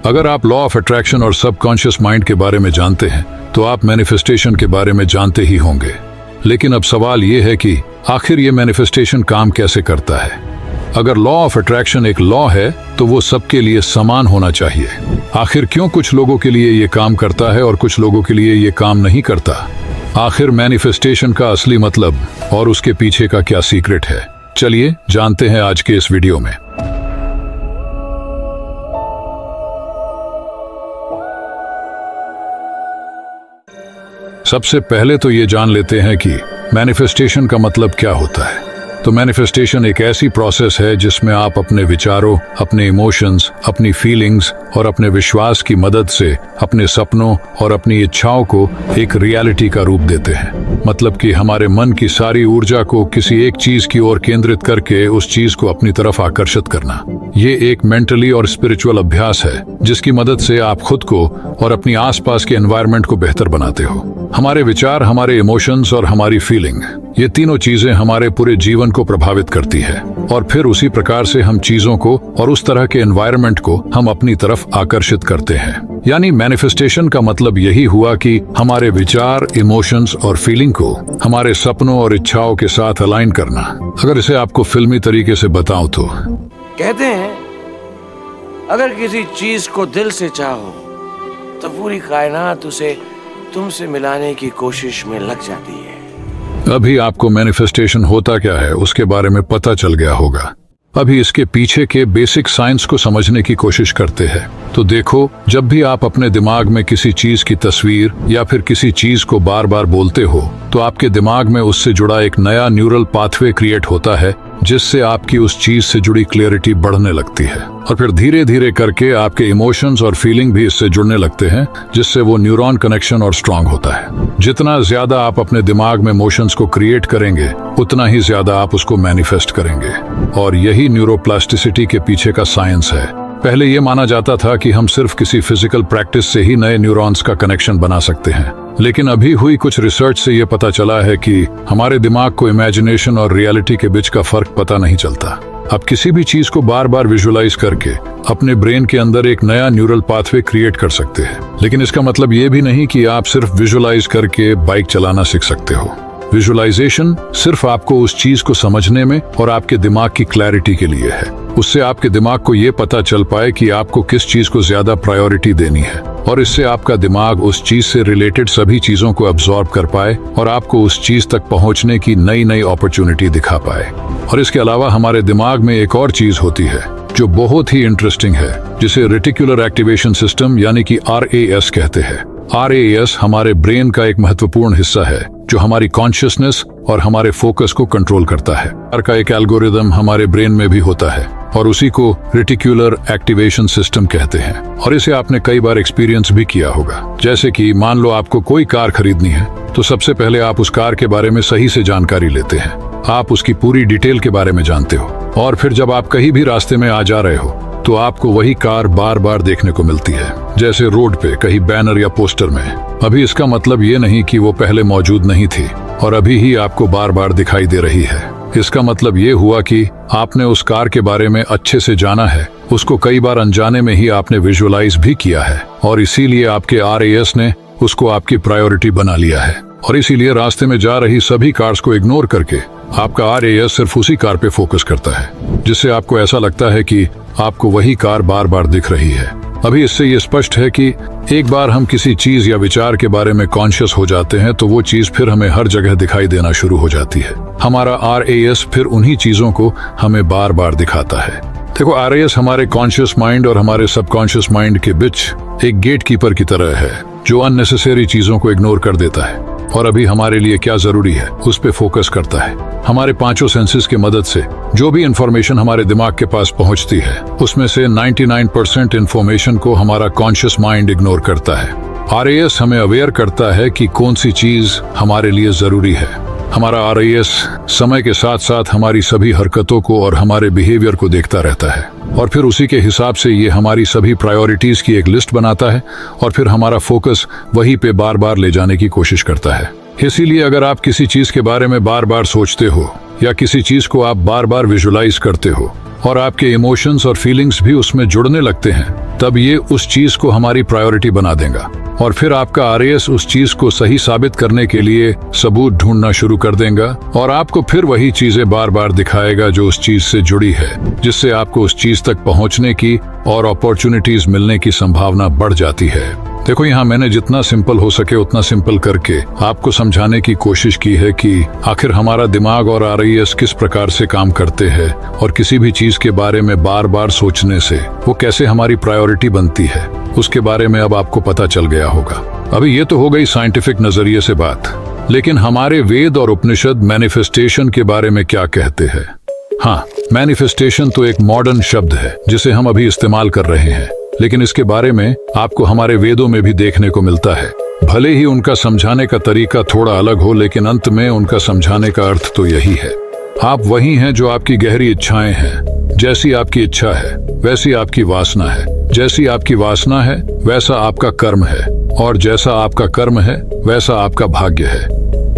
अगर आप law of attraction और सबकॉन्शियस माइंड के बारे में जानते हैं तो आप मैनिफेस्टेशन के बारे में जानते ही होंगे। लेकिन अब सवाल ये है कि आखिर ये मैनिफेस्टेशन काम कैसे करता है। अगर लॉ ऑफ अट्रैक्शन एक लॉ है तो वो सबके लिए समान होना चाहिए। आखिर क्यों कुछ लोगों के लिए ये काम करता है और कुछ लोगों के लिए ये काम नहीं करता। आखिर मैनिफेस्टेशन का असली मतलब और उसके पीछे का क्या सीक्रेट है, चलिए जानते हैं आज के इस वीडियो में। सबसे पहले तो ये जान लेते हैं कि मैनिफेस्टेशन का मतलब क्या होता है। तो मैनिफेस्टेशन एक ऐसी प्रोसेस है जिसमें आप अपने विचारों, अपने इमोशंस, अपनी फीलिंग्स और अपने विश्वास की मदद से अपने सपनों और अपनी इच्छाओं को एक रियलिटी का रूप देते हैं। मतलब कि हमारे मन की सारी ऊर्जा को किसी एक चीज की ओर केंद्रित करके उस चीज को अपनी तरफ आकर्षित करना। ये एक मेंटली और स्पिरिचुअल अभ्यास है जिसकी मदद से आप खुद को और अपनी आसपास के एनवायरनमेंट को बेहतर बनाते हो। हमारे विचार, हमारे इमोशंस और हमारी फीलिंग, ये तीनों चीजें हमारे पूरे जीवन को प्रभावित करती है और फिर उसी प्रकार से हम चीजों को और उस तरह के एनवायरनमेंट को हम अपनी तरफ आकर्षित करते हैं। यानी मैनिफेस्टेशन का मतलब यही हुआ कि हमारे विचार, इमोशंस और फीलिंग को हमारे सपनों और इच्छाओं के साथ अलाइन करना। अगर इसे आपको फिल्मी तरीके से बताऊं तो कहते हैं अगर किसी चीज को दिल से चाहो तो पूरी कायनात उसे तुमसे मिलाने की कोशिश में लग जाती है। अभी आपको मैनिफेस्टेशन होता क्या है उसके बारे में पता चल गया होगा। अभी इसके पीछे के बेसिक साइंस को समझने की कोशिश करते हैं। तो देखो, जब भी आप अपने दिमाग में किसी चीज की तस्वीर या फिर किसी चीज को बार बार बोलते हो तो आपके दिमाग में उससे जुड़ा एक नया न्यूरल पाथवे क्रिएट होता है जिससे आपकी उस चीज से जुड़ी क्लियरिटी बढ़ने लगती है और फिर धीरे धीरे करके आपके इमोशंस और फीलिंग भी इससे जुड़ने लगते हैं जिससे वो न्यूरॉन कनेक्शन और स्ट्रांग होता है। जितना ज्यादा आप अपने दिमाग में इमोशंस को क्रिएट करेंगे उतना ही ज्यादा आप उसको मैनिफेस्ट करेंगे और यही न्यूरोप्लास्टिसिटी के पीछे का साइंस है। पहले ये माना जाता था कि हम सिर्फ किसी फिजिकल प्रैक्टिस से ही नए न्यूरॉन्स का कनेक्शन बना सकते हैं, लेकिन अभी हुई कुछ रिसर्च से ये पता चला है कि हमारे दिमाग को इमेजिनेशन और रियलिटी के बीच का फर्क पता नहीं चलता। आप किसी भी चीज को बार बार विजुअलाइज करके अपने ब्रेन के अंदर एक नया न्यूरल पाथवे क्रिएट कर सकते हैं, लेकिन इसका मतलब ये भी नहीं कि आप सिर्फ विजुअलाइज करके बाइक चलाना सीख सकते हो। विजुअलाइजेशन सिर्फ आपको उस चीज को समझने में और आपके दिमाग की क्लैरिटी के लिए है। उससे आपके दिमाग को ये पता चल पाए कि आपको किस चीज को ज्यादा प्रायोरिटी देनी है और इससे आपका दिमाग उस चीज से रिलेटेड सभी चीजों को अब्सॉर्ब कर पाए और आपको उस चीज तक पहुंचने की नई नई अपॉर्चुनिटी दिखा पाए। और इसके अलावा हमारे दिमाग में एक और चीज होती है जो बहुत ही इंटरेस्टिंग है, जिसे रेटिकुलर एक्टिवेशन सिस्टम यानी कि RAS कहते हैं। RAS हमारे ब्रेन का एक महत्वपूर्ण हिस्सा है जो हमारी कॉन्शियसनेस और हमारे फोकस को कंट्रोल करता है। का एक एल्गोरिदम हमारे ब्रेन में भी होता है और उसी को रेटिकुलर एक्टिवेशन सिस्टम कहते हैं और इसे आपने कई बार एक्सपीरियंस भी किया होगा। जैसे कि मान लो आपको कोई कार खरीदनी है तो सबसे पहले आप उस कार के बारे में सही से जानकारी लेते हैं। आप उसकी पूरी डिटेल के बारे में जानते हो और फिर जब आप कहीं भी रास्ते में आ जा रहे हो तो आपको वही कार बार बार देखने को मिलती है, जैसे रोड पे कहीं बैनर या पोस्टर में। अभी इसका मतलब ये नहीं कि वो पहले मौजूद नहीं थी और अभी ही आपको बार बार दिखाई दे रही है। इसका मतलब ये हुआ कि आपने उस कार के बारे में अच्छे से जाना है, उसको कई बार अनजाने में ही आपने विजुअलाइज भी किया है और इसीलिए आपके RAS ने उसको आपकी प्रायोरिटी बना लिया है। और इसीलिए रास्ते में जा रही सभी कार्स को इग्नोर करके आपका RAS सिर्फ उसी कार पे फोकस करता है, जिससे आपको ऐसा लगता है कि आपको वही कार बार बार दिख रही है। अभी इससे ये स्पष्ट है कि एक बार हम किसी चीज या विचार के बारे में कॉन्शियस हो जाते हैं तो वो चीज फिर हमें हर जगह दिखाई देना शुरू हो जाती है। हमारा RAS फिर उन्हीं चीजों को हमें बार बार दिखाता है। देखो, RAS हमारे कॉन्शियस माइंड और हमारे सबकॉन्शियस माइंड के बीच एक गेट कीपर की तरह है जो अननेसेसरी चीजों को इग्नोर कर देता है और अभी हमारे लिए क्या जरूरी है उस पे फोकस करता है। हमारे पांचों सेंसेस की मदद से जो भी इंफॉर्मेशन हमारे दिमाग के पास पहुंचती है उसमें से 99% इंफॉर्मेशन को हमारा कॉन्शियस माइंड इग्नोर करता है। RAS हमें अवेयर करता है कि कौन सी चीज हमारे लिए जरूरी है। हमारा RAS समय के साथ साथ हमारी सभी हरकतों को और हमारे बिहेवियर को देखता रहता है और फिर उसी के हिसाब से ये हमारी सभी प्रायोरिटीज की एक लिस्ट बनाता है और फिर हमारा फोकस वहीं पे बार बार ले जाने की कोशिश करता है। इसीलिए अगर आप किसी चीज के बारे में बार बार सोचते हो या किसी चीज को आप बार बार विजुअलाइज करते हो और आपके इमोशंस और फीलिंग्स भी उसमें जुड़ने लगते हैं, तब ये उस चीज को हमारी प्रायोरिटी बना देगा। और फिर आपका RAS उस चीज को सही साबित करने के लिए सबूत ढूंढना शुरू कर देगा और आपको फिर वही चीजें बार बार दिखाएगा जो उस चीज से जुड़ी है, जिससे आपको उस चीज तक पहुंचने की और अपॉर्चुनिटीज मिलने की संभावना बढ़ जाती है। देखो, यहाँ मैंने जितना सिंपल हो सके उतना सिंपल करके आपको समझाने की कोशिश की है कि आखिर हमारा दिमाग और RAS किस प्रकार से काम करते हैं और किसी भी चीज के बारे में बार बार सोचने से वो कैसे हमारी प्रायोरिटी बनती है, उसके बारे में अब आपको पता चल गया होगा। अभी ये तो हो गई साइंटिफिक नजरिए से बात, लेकिन हमारे वेद और उपनिषद मैनिफेस्टेशन के बारे में क्या कहते हैं? हाँ, मैनिफेस्टेशन तो एक मॉडर्न शब्द है जिसे हम अभी इस्तेमाल कर रहे हैं, लेकिन इसके बारे में आपको हमारे वेदों में भी देखने को मिलता है। भले ही उनका समझाने का तरीका थोड़ा अलग हो, लेकिन अंत में उनका समझाने का अर्थ तो यही है। आप वही हैं जो आपकी गहरी इच्छाएं हैं। जैसी आपकी इच्छा है वैसी आपकी वासना है, जैसी आपकी वासना है वैसा आपका कर्म है, और जैसा आपका कर्म है वैसा आपका भाग्य है।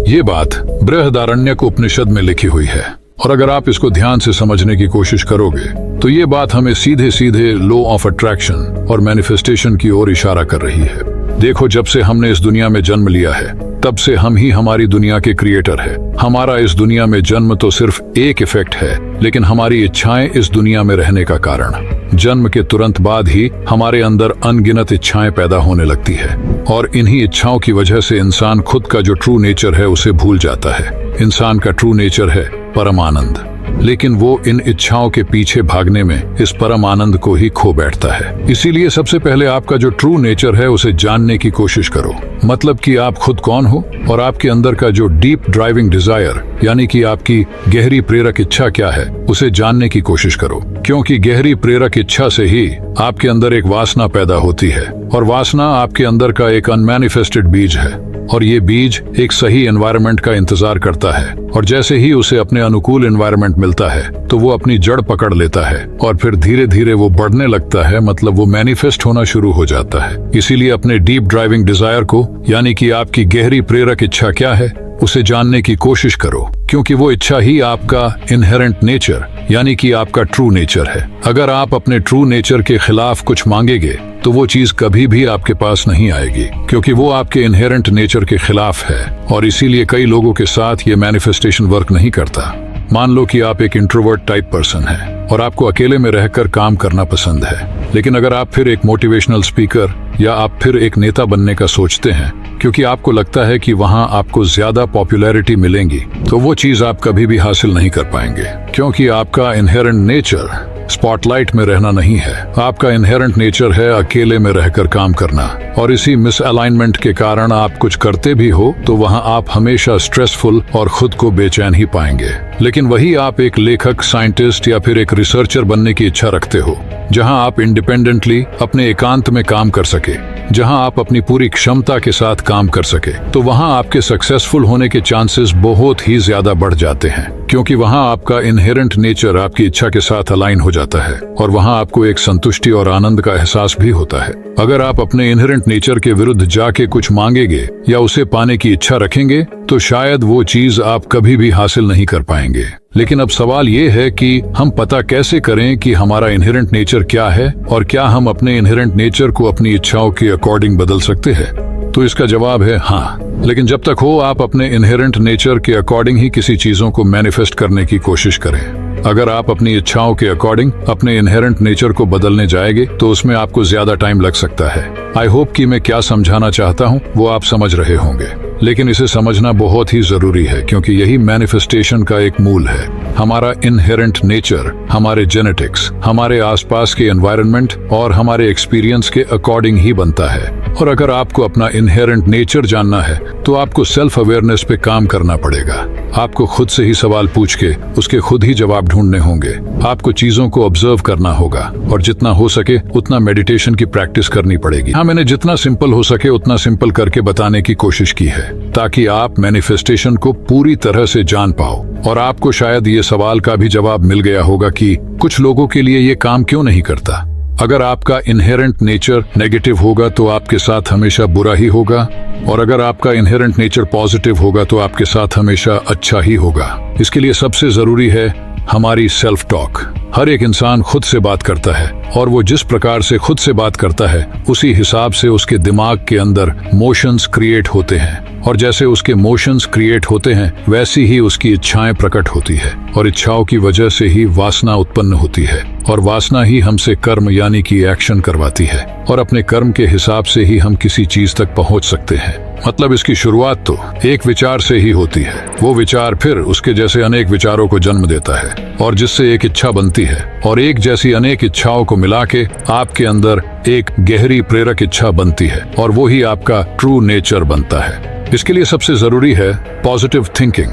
ये बात बृहदारण्यक उपनिषद में लिखी हुई है, और अगर आप इसको ध्यान से समझने की कोशिश करोगे तो ये बात हमें सीधे सीधे लॉ ऑफ अट्रैक्शन और मैनिफेस्टेशन की ओर इशारा कर रही है। देखो, जब से हमने इस दुनिया में जन्म लिया है तब से हम ही हमारी दुनिया के क्रिएटर है। हमारा इस दुनिया में जन्म तो सिर्फ एक इफेक्ट है, लेकिन हमारी इच्छाएं इस दुनिया में रहने का कारण। जन्म के तुरंत बाद ही हमारे अंदर अनगिनत इच्छाएं पैदा होने लगती है, और इन्हीं इच्छाओं की वजह से इंसान खुद का जो ट्रू नेचर है उसे भूल जाता है। इंसान का ट्रू नेचर है परम आनंद, लेकिन वो इन इच्छाओं के पीछे भागने में इस परम आनंद को ही खो बैठता है। इसीलिए सबसे पहले आपका जो ट्रू नेचर है उसे जानने की कोशिश करो, मतलब कि आप खुद कौन हो और आपके अंदर का जो डीप ड्राइविंग डिजायर यानी कि आपकी गहरी प्रेरक इच्छा क्या है उसे जानने की कोशिश करो, क्योंकि गहरी प्रेरक इच्छा से ही आपके अंदर एक वासना पैदा होती है, और वासना आपके अंदर का एक अनमैनिफेस्टेड बीज है, और ये बीज एक सही एनवायरनमेंट का इंतजार करता है, और जैसे ही उसे अपने अनुकूल एनवायरनमेंट मिलता है तो वो अपनी जड़ पकड़ लेता है और फिर धीरे धीरे वो बढ़ने लगता है, मतलब वो मैनिफेस्ट होना शुरू हो जाता है। इसीलिए अपने डीप ड्राइविंग डिजायर को, यानी कि आपकी गहरी प्रेरक इच्छा क्या है, उसे जानने की कोशिश करो, क्योंकि वो इच्छा ही आपका इनहेरेंट नेचर यानी कि आपका ट्रू नेचर है। अगर आप अपने ट्रू नेचर के खिलाफ कुछ मांगेंगे तो वो चीज कभी भी आपके पास नहीं आएगी, क्योंकि वो आपके इनहेरेंट नेचर के खिलाफ है, और इसीलिए कई लोगों के साथ ये मैनिफेस्टेशन वर्क नहीं करता। मान लो कि आप एक इंट्रोवर्ट टाइप पर्सन है और आपको अकेले में रहकर काम करना पसंद है, लेकिन अगर आप फिर एक मोटिवेशनल स्पीकर या आप फिर एक नेता बनने का सोचते हैं क्योंकि आपको लगता है कि वहां आपको ज्यादा पॉपुलैरिटी मिलेंगी, तो वो चीज आप कभी भी हासिल नहीं कर पाएंगे, क्योंकि आपका इनहेरेंट नेचर स्पॉटलाइट में रहना नहीं है। आपका इनहेरेंट नेचर है अकेले में रहकर काम करना, और इसी मिसअलाइनमेंट के कारण आप कुछ करते भी हो तो वहां आप हमेशा स्ट्रेसफुल और खुद को बेचैन ही पाएंगे। लेकिन वही आप एक लेखक, साइंटिस्ट या फिर एक रिसर्चर बनने की इच्छा रखते हो, जहां आप इंडिपेंडेंटली अपने एकांत में काम कर सके, जहां आप अपनी पूरी क्षमता के साथ काम कर सके, तो वहां आपके सक्सेसफुल होने के चांसेस बहुत ही ज्यादा बढ़ जाते हैं, क्योंकि वहां आपका इनहेरेंट नेचर आपकी इच्छा के साथ अलाइन हो जाता है, और वहां आपको एक संतुष्टि और आनंद का एहसास भी होता है। अगर आप अपने इनहेरेंट नेचर के विरुद्ध जाके कुछ मांगेंगे या उसे पाने की इच्छा रखेंगे तो शायद वो चीज आप कभी भी हासिल नहीं कर पाएंगे। लेकिन अब सवाल ये है कि हम पता कैसे करें कि हमारा इनहेरेंट नेचर क्या है, और क्या हम अपने इनहेरेंट नेचर को अपनी इच्छाओं के अकॉर्डिंग बदल सकते हैं? तो इसका जवाब है हाँ, लेकिन जब तक हो आप अपने इनहेरेंट नेचर के अकॉर्डिंग ही किसी चीजों को मैनिफेस्ट करने की कोशिश करें। अगर आप अपनी इच्छाओं के अकॉर्डिंग अपने इनहेरेंट नेचर को बदलने जाएंगे तो उसमें आपको ज्यादा टाइम लग सकता है। आई होप कि मैं क्या समझाना चाहता हूँ वो आप समझ रहे होंगे, लेकिन इसे समझना बहुत ही जरूरी है, क्योंकि यही मैनिफेस्टेशन का एक मूल है। हमारा इनहेरेंट नेचर हमारे जेनेटिक्स, हमारे आसपास के एनवायरनमेंट और हमारे एक्सपीरियंस के अकॉर्डिंग ही बनता है। और अगर आपको अपना इनहेरेंट नेचर जानना है तो आपको सेल्फ अवेयरनेस पे काम करना पड़ेगा। आपको खुद से ही सवाल पूछ के उसके खुद ही जवाब ढूंढने होंगे। आपको चीजों को ऑब्जर्व करना होगा, और जितना हो सके उतना मेडिटेशन की प्रैक्टिस करनी पड़ेगी। हाँ, मैंने जितना सिंपल हो सके उतना सिंपल करके बताने की कोशिश की है, ताकि आप मैनिफेस्टेशन को पूरी तरह से जान पाओ। और आपको शायद ये सवाल का भी जवाब मिल गया होगा कि कुछ लोगों के लिए ये काम क्यों नहीं करता। अगर आपका इनहेरेंट नेचर नेगेटिव होगा तो आपके साथ हमेशा बुरा ही होगा, और अगर आपका इनहेरेंट नेचर पॉजिटिव होगा तो आपके साथ हमेशा अच्छा ही होगा। इसके लिए सबसे जरूरी है हमारी सेल्फ टॉक। हर एक इंसान खुद से बात करता है और वो जिस प्रकार से खुद से बात करता है उसी हिसाब से उसके दिमाग के अंदर मोशंस क्रिएट होते हैं, और जैसे उसके मोशंस क्रिएट होते हैं वैसी ही उसकी इच्छाएं प्रकट होती है, और इच्छाओं की वजह से ही वासना उत्पन्न होती है, और वासना ही हमसे कर्म यानी कि एक्शन करवाती है, और अपने कर्म के हिसाब से ही हम किसी चीज तक पहुंच सकते हैं। मतलब इसकी शुरुआत तो एक विचार से ही होती है, वो विचार फिर उसके जैसे अनेक विचारों को जन्म देता है, और जिससे एक इच्छा बनती है, और एक जैसी अनेक इच्छाओं को मिला के आपके अंदर एक गहरी प्रेरक इच्छा बनती है, और वो ही आपका ट्रू नेचर बनता है। इसके लिए सबसे जरूरी है पॉजिटिव थिंकिंग,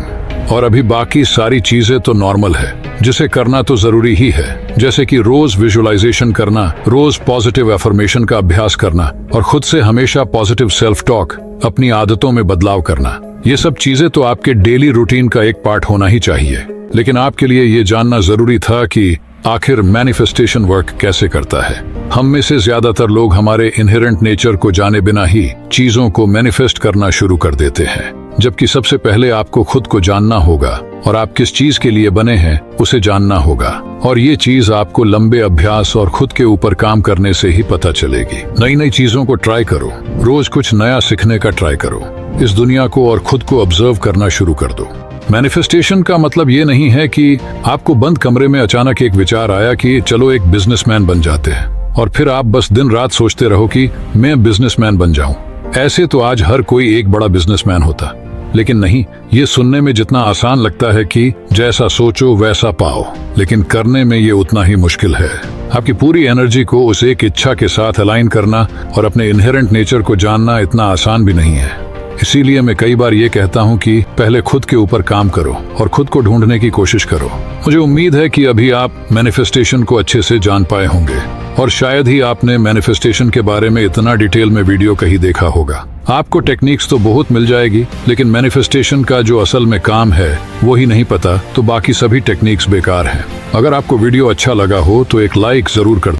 और अभी बाकी सारी चीजें तो नॉर्मल है, जिसे करना तो जरूरी ही है, जैसे कि रोज विजुअलाइजेशन करना, रोज पॉजिटिव एफर्मेशन का अभ्यास करना, और खुद से हमेशा पॉजिटिव सेल्फ टॉक, अपनी आदतों में बदलाव करना। ये सब चीजें तो आपके डेली रूटीन का एक पार्ट होना ही चाहिए, लेकिन आपके लिए ये जानना जरूरी था कि आखिर मैनिफेस्टेशन वर्क कैसे करता है। हम में से ज्यादातर लोग हमारे इनहेरेंट नेचर को जाने बिना ही चीजों को मैनिफेस्ट करना शुरू कर देते हैं, जबकि सबसे पहले आपको खुद को जानना होगा, और आप किस चीज के लिए बने हैं उसे जानना होगा, और ये चीज आपको लंबे अभ्यास और खुद के ऊपर काम करने से ही पता चलेगी। नई नई चीजों को ट्राई करो, रोज कुछ नया सीखने का ट्राई करो, इस दुनिया को और खुद को ऑब्जर्व करना शुरू कर दो। मैनिफेस्टेशन का मतलब ये नहीं है कि आपको बंद कमरे में अचानक एक विचार आया कि चलो एक बिजनेसमैन बन जाते हैं, और फिर आप बस दिन रात सोचते रहो कि मैं बिजनेसमैन बन जाऊं। ऐसे तो आज हर कोई एक बड़ा बिजनेसमैन होता, लेकिन नहीं, ये सुनने में जितना आसान लगता है कि जैसा सोचो वैसा पाओ, लेकिन करने में ये उतना ही मुश्किल है। आपकी पूरी एनर्जी को उस एक इच्छा के साथ अलाइन करना और अपने इनहेरेंट नेचर को जानना इतना आसान भी नहीं है। इसीलिए मैं कई बार ये कहता हूँ कि पहले खुद के ऊपर काम करो और खुद को ढूंढने की कोशिश करो। मुझे उम्मीद है कि अभी आप मैनिफेस्टेशन को अच्छे से जान पाए होंगे, और शायद ही आपने मैनिफेस्टेशन के बारे में इतना डिटेल में वीडियो कहीं देखा होगा। आपको टेक्निक्स तो बहुत मिल जाएगी, लेकिन मैनिफेस्टेशन का जो असल में काम है वो ही नहीं पता, तो बाकी सभी टेक्निक्स बेकार हैं। अगर आपको वीडियो अच्छा लगा हो तो एक लाइक जरूर कर